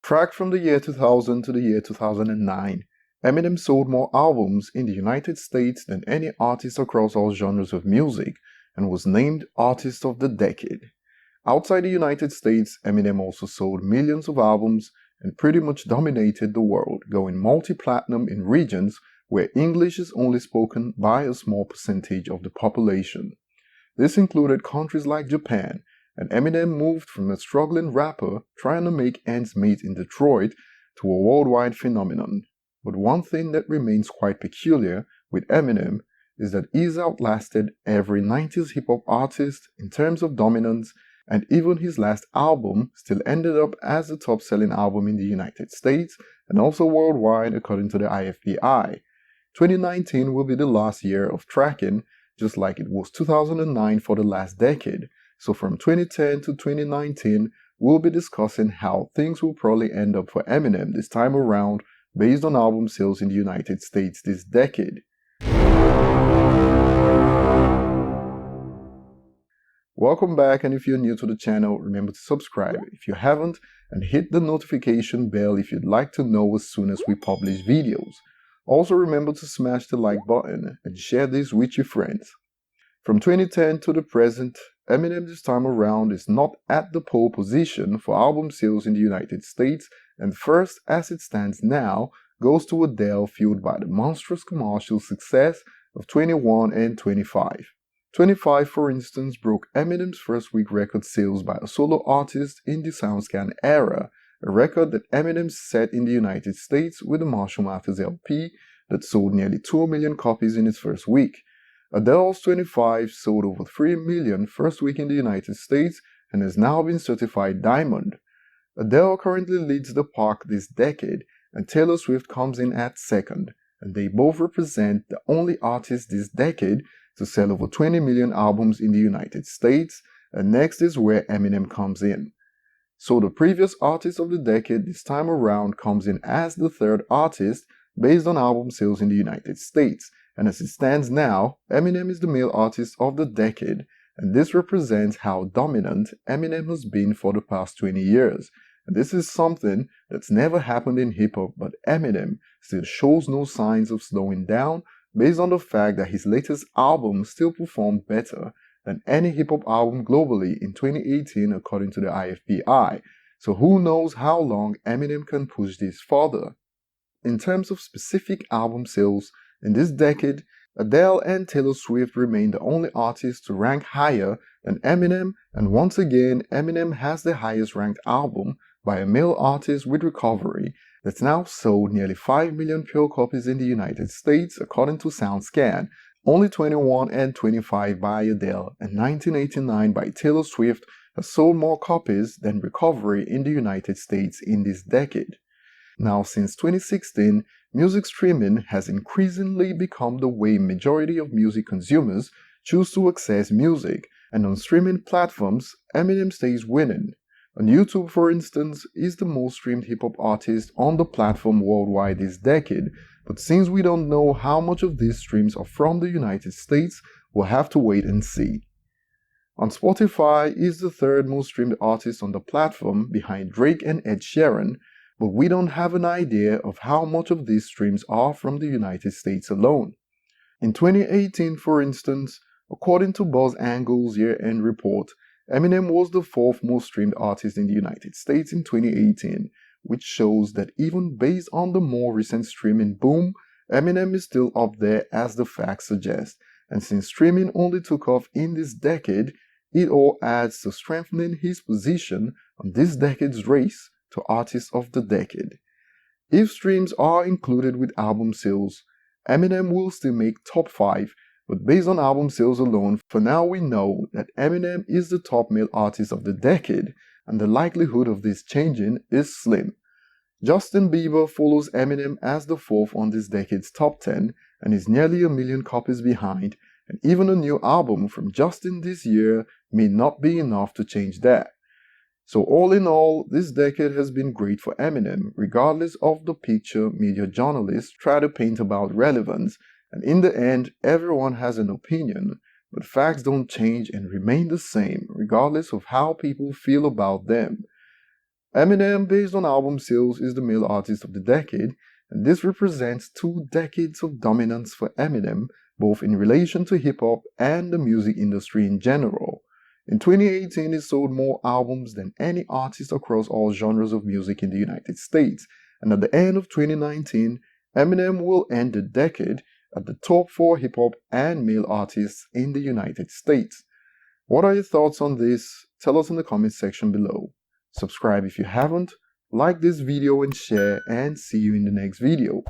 Tracked from the year 2000 to the year 2009, Eminem sold more albums in the United States than any artist across all genres of music and was named Artist of the Decade. Outside the United States, Eminem also sold millions of albums and pretty much dominated the world, going multi-platinum in regions where English is only spoken by a small percentage of the population. This included countries like Japan, and Eminem moved from a struggling rapper trying to make ends meet in Detroit to a worldwide phenomenon. But one thing that remains quite peculiar with Eminem is that he's outlasted every 90s hip-hop artist in terms of dominance, and even his last album still ended up as the top-selling album in the United States and also worldwide according to the IFPI. 2019 will be the last year of tracking, just like it was 2009 for the last decade. So from 2010 to 2019, we'll be discussing how things will probably end up for Eminem this time around based on album sales in the United States this decade. Welcome back, and if you're new to the channel, remember to subscribe if you haven't and hit the notification bell if you'd like to know as soon as we publish videos. Also remember to smash the like button and share this with your friends. From 2010 to the present, Eminem this time around is not at the pole position for album sales in the United States, and first as it stands now goes to Adele, fueled by the monstrous commercial success of 21 and 25. 25, for instance, broke Eminem's first week record sales by a solo artist in the SoundScan era, a record that Eminem set in the United States with the Marshall Mathers LP that sold nearly 2 million copies in its first week. Adele's 25 sold over 3 million first week in the United States and has now been certified diamond. Adele currently leads the pack this decade, and Taylor Swift comes in at second, and they both represent the only artists this decade to sell over 20 million albums in the United States, and next is where Eminem comes in. So the previous artist of the decade this time around comes in as the third artist based on album sales in the United States, and as it stands now, Eminem is the male artist of the decade, and this represents how dominant Eminem has been for the past 20 years. And this is something that's never happened in hip-hop, but Eminem still shows no signs of slowing down based on the fact that his latest album still performed better than any hip-hop album globally in 2018 according to the IFPI. So who knows how long Eminem can push this further. In terms of specific album sales, in this decade, Adele and Taylor Swift remain the only artists to rank higher than Eminem, and once again, Eminem has the highest ranked album by a male artist with Recovery that's now sold nearly 5 million pure copies in the United States according to SoundScan, only 21 and 25 by Adele and 1989 by Taylor Swift has sold more copies than Recovery in the United States in this decade. Now, since 2016, music streaming has increasingly become the way majority of music consumers choose to access music, and on streaming platforms, Eminem stays winning. On YouTube, for instance, is the most streamed hip-hop artist on the platform worldwide this decade, but since we don't know how much of these streams are from the United States, we'll have to wait and see. On Spotify is the third most streamed artist on the platform behind Drake and Ed Sheeran, but we don't have an idea of how much of these streams are from the United States alone. In 2018, for instance, according to BuzzAngle's year-end report, Eminem was the fourth most streamed artist in the United States in 2018, which shows that even based on the more recent streaming boom, Eminem is still up there as the facts suggest, and since streaming only took off in this decade, it all adds to strengthening his position on this decade's race to Artist of the Decade. If streams are included with album sales, Eminem will still make top 5, but based on album sales alone, for now we know that Eminem is the top male artist of the decade, and the likelihood of this changing is slim. Justin Bieber follows Eminem as the fourth on this decade's top 10 and is nearly 1 million copies behind, and even a new album from Justin this year may not be enough to change that. So all in all, this decade has been great for Eminem, regardless of the picture media journalists try to paint about relevance, and in the end, everyone has an opinion, but facts don't change and remain the same, regardless of how people feel about them. Eminem, based on album sales, is the male artist of the decade, and this represents 2 decades of dominance for Eminem, both in relation to hip-hop and the music industry in general. In 2018, he sold more albums than any artist across all genres of music in the United States, and at the end of 2019, Eminem will end the decade at the top 4 hip-hop and male artists in the United States. What are your thoughts on this? Tell us in the comment section below. Subscribe if you haven't, like this video and share, and see you in the next video.